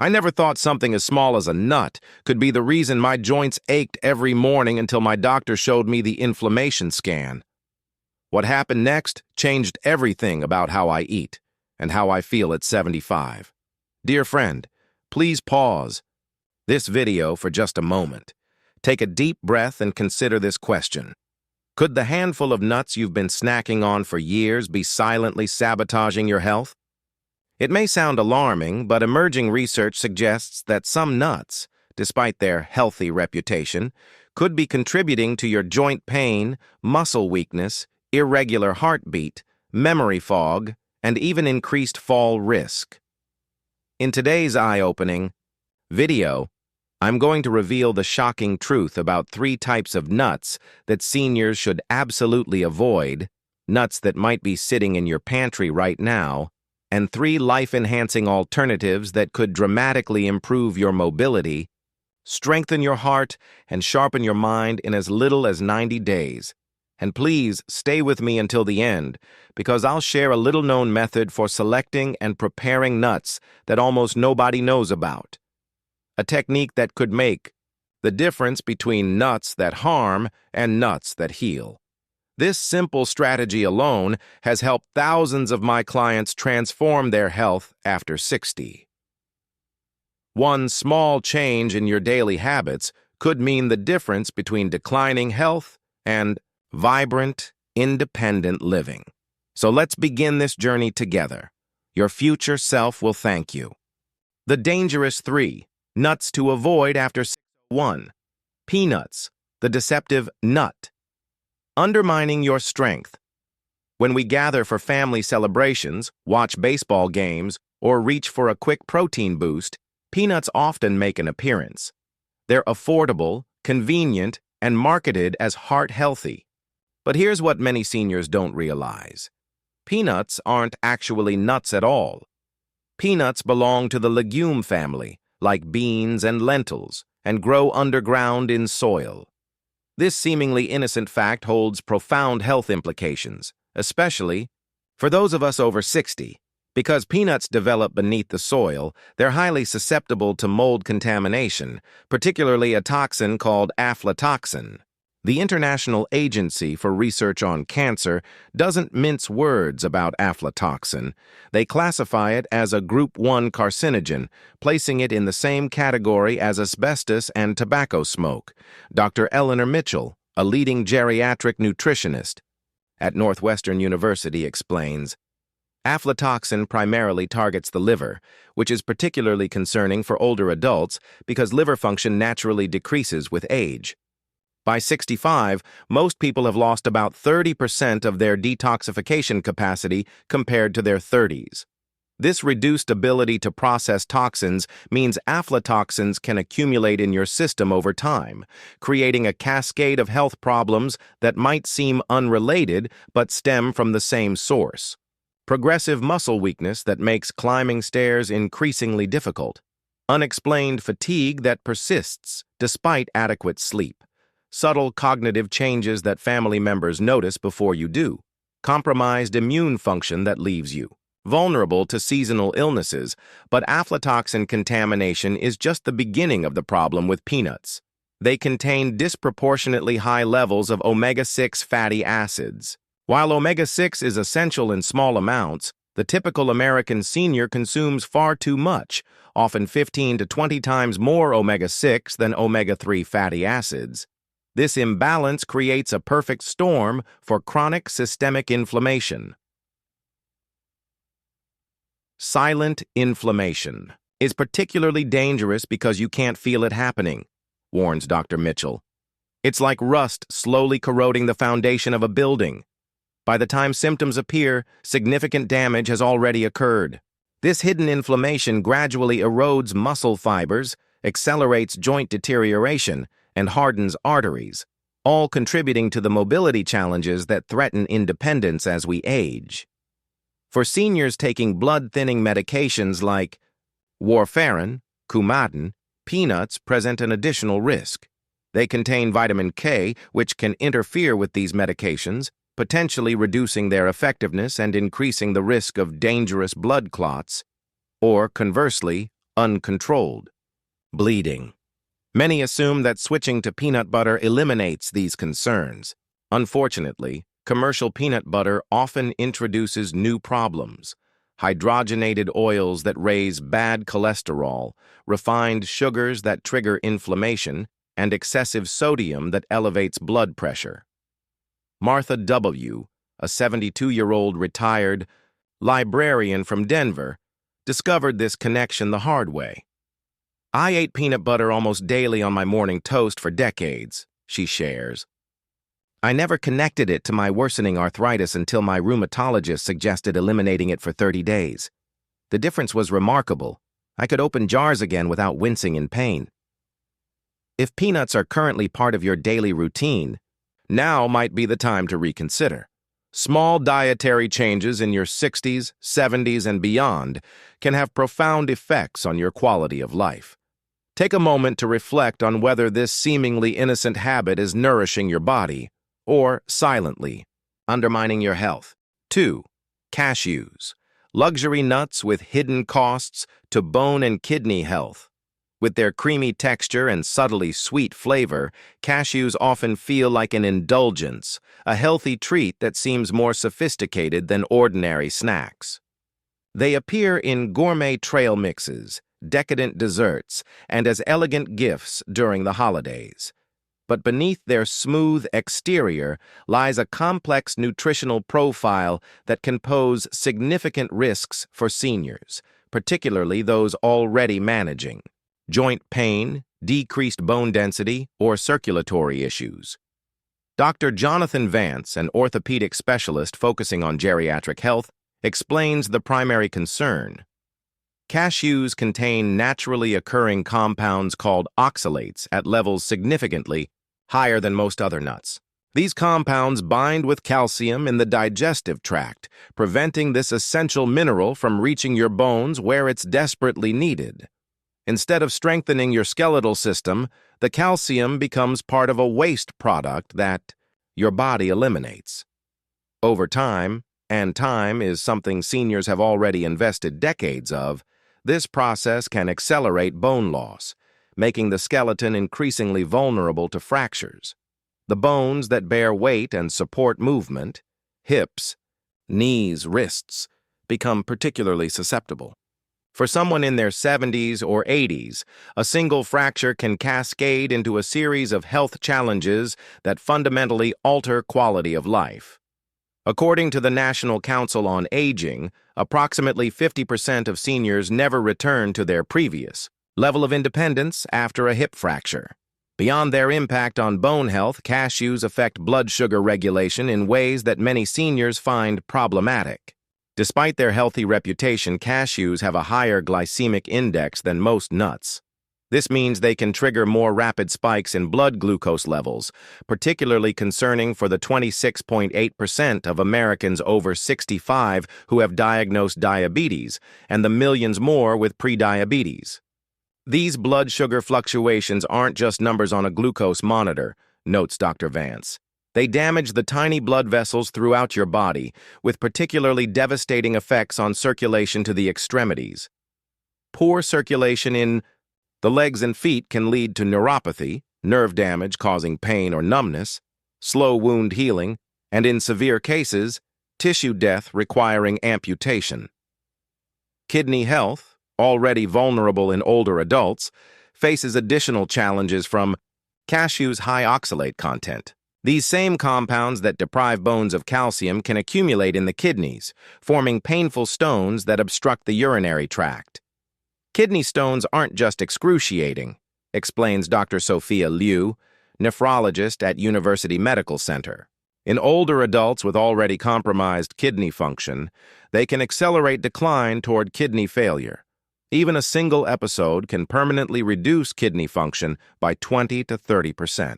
I never thought something as small as a nut could be the reason my joints ached every morning until my doctor showed me the inflammation scan. What happened next changed everything about how I eat and how I feel at 75. Dear friend, please pause this video for just a moment. Take a deep breath and consider this question. Could the handful of nuts you've been snacking on for years be silently sabotaging your health? It may sound alarming, but emerging research suggests that some nuts, despite their healthy reputation, could be contributing to your joint pain, muscle weakness, irregular heartbeat, memory fog, and even increased fall risk. In today's eye-opening video, I'm going to reveal the shocking truth about 3 types of nuts that seniors should absolutely avoid, nuts that might be sitting in your pantry right now, and 3 life-enhancing alternatives that could dramatically improve your mobility, strengthen your heart, and sharpen your mind in as little as 90 days. And please stay with me until the end, because I'll share a little-known method for selecting and preparing nuts that almost nobody knows about. A technique that could make the difference between nuts that harm and nuts that heal. This simple strategy alone has helped thousands of my clients transform their health after 60. One small change in your daily habits could mean the difference between declining health and vibrant, independent living. So let's begin this journey together. Your future self will thank you. The dangerous 3 nuts to avoid after 1. Peanuts, the deceptive nut. Undermining your strength. When we gather for family celebrations, watch baseball games, or reach for a quick protein boost, peanuts often make an appearance. They're affordable, convenient, and marketed as heart-healthy. But here's what many seniors don't realize. Peanuts aren't actually nuts at all. Peanuts belong to the legume family, like beans and lentils, and grow underground in soil. This seemingly innocent fact holds profound health implications, especially for those of us over 60. Because peanuts develop beneath the soil, they're highly susceptible to mold contamination, particularly a toxin called aflatoxin. The International Agency for Research on Cancer doesn't mince words about aflatoxin. They classify it as a Group 1 carcinogen, placing it in the same category as asbestos and tobacco smoke. Dr. Eleanor Mitchell, a leading geriatric nutritionist at Northwestern University, explains, aflatoxin primarily targets the liver, which is particularly concerning for older adults because liver function naturally decreases with age. By 65, most people have lost about 30% of their detoxification capacity compared to their 30s. This reduced ability to process toxins means aflatoxins can accumulate in your system over time, creating a cascade of health problems that might seem unrelated but stem from the same source. Progressive muscle weakness that makes climbing stairs increasingly difficult. Unexplained fatigue that persists despite adequate sleep. Subtle cognitive changes that family members notice before you do. Compromised immune function that leaves you vulnerable to seasonal illnesses, but aflatoxin contamination is just the beginning of the problem with peanuts. They contain disproportionately high levels of omega-6 fatty acids. While omega-6 is essential in small amounts, the typical American senior consumes far too much, often 15 to 20 times more omega-6 than omega-3 fatty acids. This imbalance creates a perfect storm for chronic systemic inflammation. Silent inflammation is particularly dangerous because you can't feel it happening, warns Dr. Mitchell. It's like rust slowly corroding the foundation of a building. By the time symptoms appear, significant damage has already occurred. This hidden inflammation gradually erodes muscle fibers, accelerates joint deterioration, and hardens arteries, all contributing to the mobility challenges that threaten independence as we age. For seniors taking blood-thinning medications like warfarin, Coumadin, peanuts present an additional risk. They contain vitamin K, which can interfere with these medications, potentially reducing their effectiveness and increasing the risk of dangerous blood clots. Or, conversely, uncontrolled, bleeding. Many assume that switching to peanut butter eliminates these concerns. Unfortunately, commercial peanut butter often introduces new problems: hydrogenated oils that raise bad cholesterol, refined sugars that trigger inflammation, and excessive sodium that elevates blood pressure. Martha W., a 72-year-old retired librarian from Denver, discovered this connection the hard way. "I ate peanut butter almost daily on my morning toast for decades," she shares. "I never connected it to my worsening arthritis until my rheumatologist suggested eliminating it for 30 days. The difference was remarkable. I could open jars again without wincing in pain." If peanuts are currently part of your daily routine, now might be the time to reconsider. Small dietary changes in your 60s, 70s, and beyond can have profound effects on your quality of life. Take a moment to reflect on whether this seemingly innocent habit is nourishing your body or, silently, undermining your health. 2. Cashews. Luxury nuts with hidden costs to bone and kidney health. With their creamy texture and subtly sweet flavor, cashews often feel like an indulgence, a healthy treat that seems more sophisticated than ordinary snacks. They appear in gourmet trail mixes, decadent desserts, and as elegant gifts during the holidays. But beneath their smooth exterior lies a complex nutritional profile that can pose significant risks for seniors, particularly those already managing joint pain, decreased bone density, or circulatory issues. Dr. Jonathan Vance, an orthopedic specialist focusing on geriatric health, explains the primary concern. Cashews contain naturally occurring compounds called oxalates at levels significantly higher than most other nuts. These compounds bind with calcium in the digestive tract, preventing this essential mineral from reaching your bones where it's desperately needed. Instead of strengthening your skeletal system, the calcium becomes part of a waste product that your body eliminates. Over time, and time is something seniors have already invested decades of, this process can accelerate bone loss, making the skeleton increasingly vulnerable to fractures. The bones that bear weight and support movement, hips, knees, wrists, become particularly susceptible. For someone in their 70s or 80s, a single fracture can cascade into a series of health challenges that fundamentally alter quality of life. According to the National Council on Aging, approximately 50% of seniors never return to their previous level of independence after a hip fracture. Beyond their impact on bone health, cashews affect blood sugar regulation in ways that many seniors find problematic. Despite their healthy reputation, cashews have a higher glycemic index than most nuts. This means they can trigger more rapid spikes in blood glucose levels, particularly concerning for the 26.8% of Americans over 65 who have diagnosed diabetes, and the millions more with prediabetes. These blood sugar fluctuations aren't just numbers on a glucose monitor, notes Dr. Vance. They damage the tiny blood vessels throughout your body, with particularly devastating effects on circulation to the extremities. Poor circulation in the legs and feet can lead to neuropathy, nerve damage causing pain or numbness, slow wound healing, and in severe cases, tissue death requiring amputation. Kidney health, already vulnerable in older adults, faces additional challenges from cashews' high oxalate content. These same compounds that deprive bones of calcium can accumulate in the kidneys, forming painful stones that obstruct the urinary tract. Kidney stones aren't just excruciating, explains Dr. Sophia Liu, nephrologist at University Medical Center. In older adults with already compromised kidney function, they can accelerate decline toward kidney failure. Even a single episode can permanently reduce kidney function by 20 to 30%.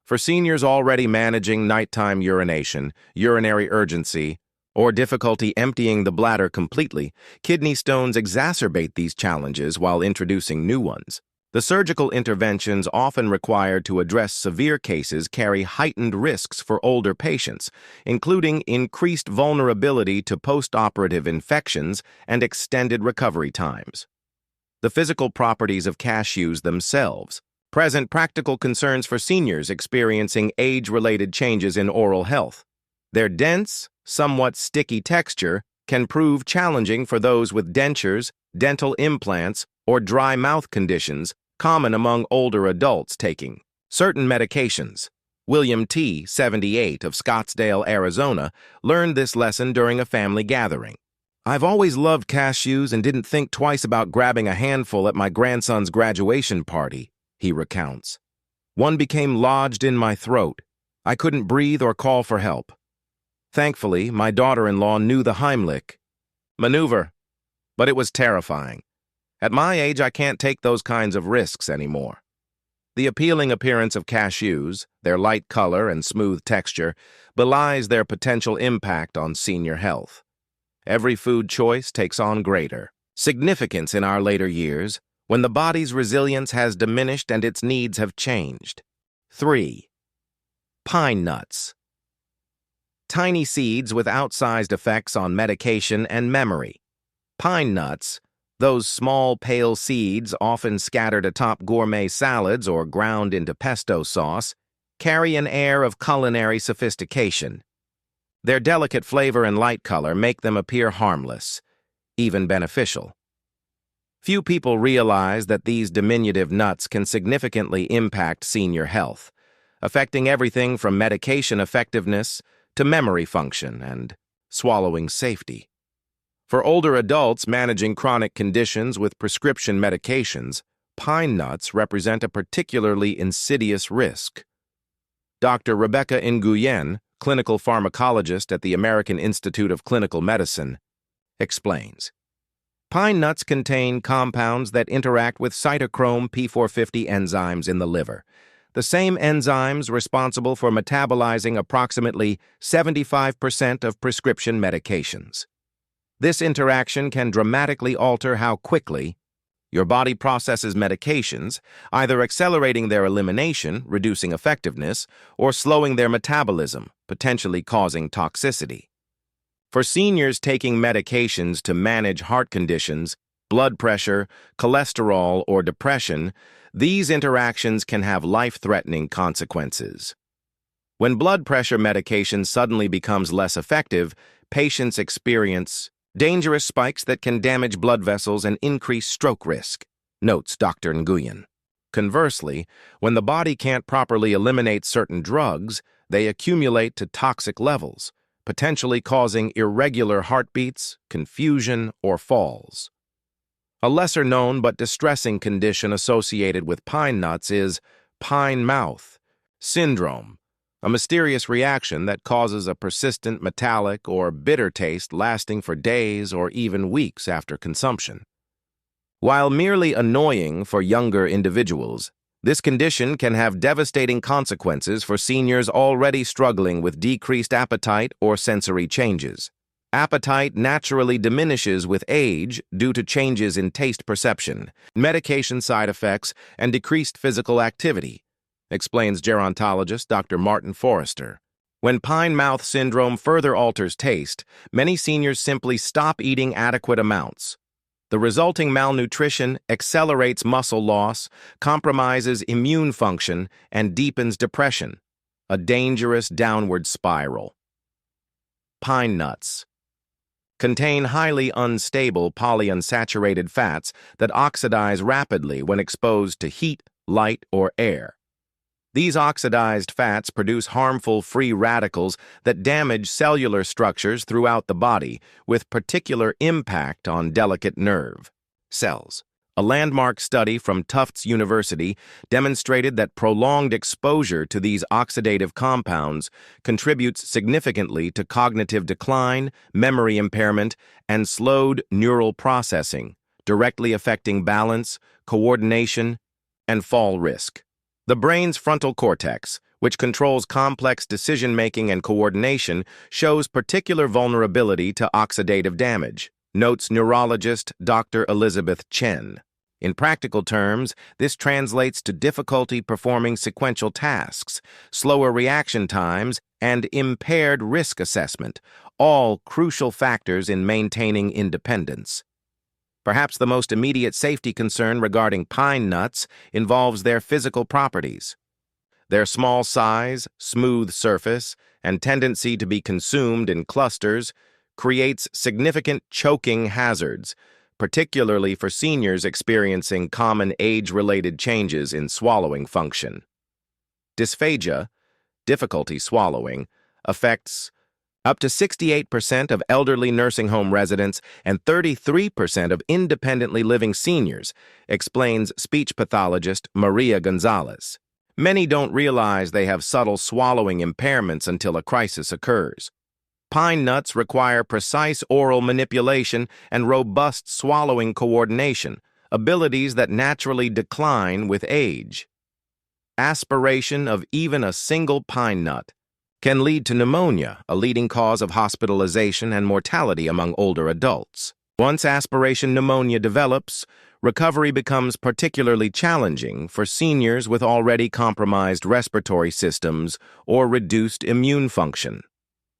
For seniors already managing nighttime urination, urinary urgency, or difficulty emptying the bladder completely, kidney stones exacerbate these challenges while introducing new ones. The surgical interventions often required to address severe cases carry heightened risks for older patients, including increased vulnerability to post-operative infections and extended recovery times. The physical properties of cashews themselves present practical concerns for seniors experiencing age-related changes in oral health. Their dense, somewhat sticky texture can prove challenging for those with dentures, dental implants, or dry mouth conditions common among older adults taking certain medications. William T., 78, of Scottsdale, Arizona, learned this lesson during a family gathering. "I've always loved cashews and didn't think twice about grabbing a handful at my grandson's graduation party," he recounts. "One became lodged in my throat. I couldn't breathe or call for help. Thankfully, my daughter-in-law knew the Heimlich maneuver, but it was terrifying. At my age, I can't take those kinds of risks anymore." The appealing appearance of cashews, their light color and smooth texture, belies their potential impact on senior health. Every food choice takes on greater significance in our later years when the body's resilience has diminished and its needs have changed. 3. Pine nuts. Tiny seeds with outsized effects on medication and memory. Pine nuts, those small, pale seeds often scattered atop gourmet salads or ground into pesto sauce, carry an air of culinary sophistication. Their delicate flavor and light color make them appear harmless, even beneficial. Few people realize that these diminutive nuts can significantly impact senior health, affecting everything from medication effectiveness to memory function and swallowing safety. For older adults managing chronic conditions with prescription medications, pine nuts represent a particularly insidious risk. Dr. Rebecca Nguyen, clinical pharmacologist at the American Institute of Clinical Medicine, explains. Pine nuts contain compounds that interact with cytochrome P450 enzymes in the liver, the same enzymes responsible for metabolizing approximately 75% of prescription medications. This interaction can dramatically alter how quickly your body processes medications, either accelerating their elimination, reducing effectiveness, or slowing their metabolism, potentially causing toxicity. For seniors taking medications to manage heart conditions, blood pressure, cholesterol, or depression, these interactions can have life-threatening consequences. When blood pressure medication suddenly becomes less effective, patients experience dangerous spikes that can damage blood vessels and increase stroke risk, notes Dr. Nguyen. Conversely, when the body can't properly eliminate certain drugs, they accumulate to toxic levels, potentially causing irregular heartbeats, confusion, or falls. A lesser-known but distressing condition associated with pine nuts is pine mouth syndrome, a mysterious reaction that causes a persistent metallic or bitter taste lasting for days or even weeks after consumption. While merely annoying for younger individuals, this condition can have devastating consequences for seniors already struggling with decreased appetite or sensory changes. Appetite naturally diminishes with age due to changes in taste perception, medication side effects, and decreased physical activity, explains gerontologist Dr. Martin Forrester. When pine mouth syndrome further alters taste, many seniors simply stop eating adequate amounts. The resulting malnutrition accelerates muscle loss, compromises immune function, and deepens depression, a dangerous downward spiral. Pine nuts contain highly unstable polyunsaturated fats that oxidize rapidly when exposed to heat, light, or air. These oxidized fats produce harmful free radicals that damage cellular structures throughout the body, with particular impact on delicate nerve cells. A landmark study from Tufts University demonstrated that prolonged exposure to these oxidative compounds contributes significantly to cognitive decline, memory impairment, and slowed neural processing, directly affecting balance, coordination, and fall risk. The brain's frontal cortex, which controls complex decision-making and coordination, shows particular vulnerability to oxidative damage, notes neurologist Dr. Elizabeth Chen. In practical terms, this translates to difficulty performing sequential tasks, slower reaction times, and impaired risk assessment, all crucial factors in maintaining independence. Perhaps the most immediate safety concern regarding pine nuts involves their physical properties. Their small size, smooth surface, and tendency to be consumed in clusters creates significant choking hazards, particularly for seniors experiencing common age-related changes in swallowing function. Dysphagia, difficulty swallowing, affects up to 68% of elderly nursing home residents and 33% of independently living seniors, explains speech pathologist Maria Gonzalez. Many don't realize they have subtle swallowing impairments until a crisis occurs. Pine nuts require precise oral manipulation and robust swallowing coordination, abilities that naturally decline with age. Aspiration of even a single pine nut can lead to pneumonia, a leading cause of hospitalization and mortality among older adults. Once aspiration pneumonia develops, recovery becomes particularly challenging for seniors with already compromised respiratory systems or reduced immune function.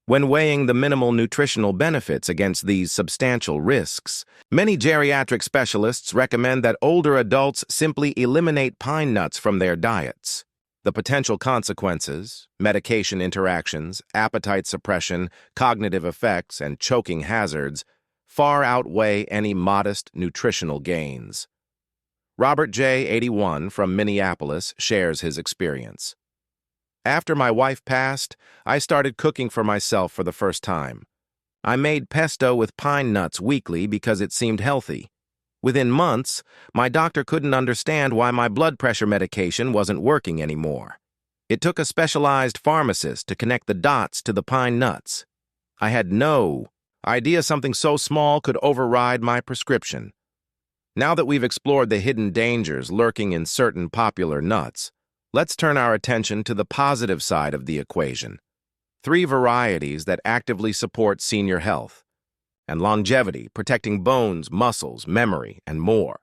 When weighing the minimal nutritional benefits against these substantial risks, many geriatric specialists recommend that older adults simply eliminate pine nuts from their diets. The potential consequences, medication interactions, appetite suppression, cognitive effects, and choking hazards far outweigh any modest nutritional gains. Robert J., 81, from Minneapolis, shares his experience. After my wife passed, I started cooking for myself for the first time. I made pesto with pine nuts weekly because it seemed healthy. Within months, my doctor couldn't understand why my blood pressure medication wasn't working anymore. It took a specialized pharmacist to connect the dots to the pine nuts. I had no idea something so small could override my prescription. Now that we've explored the hidden dangers lurking in certain popular nuts, let's turn our attention to the positive side of the equation. 3 varieties that actively support senior health and longevity, protecting bones, muscles, memory, and more.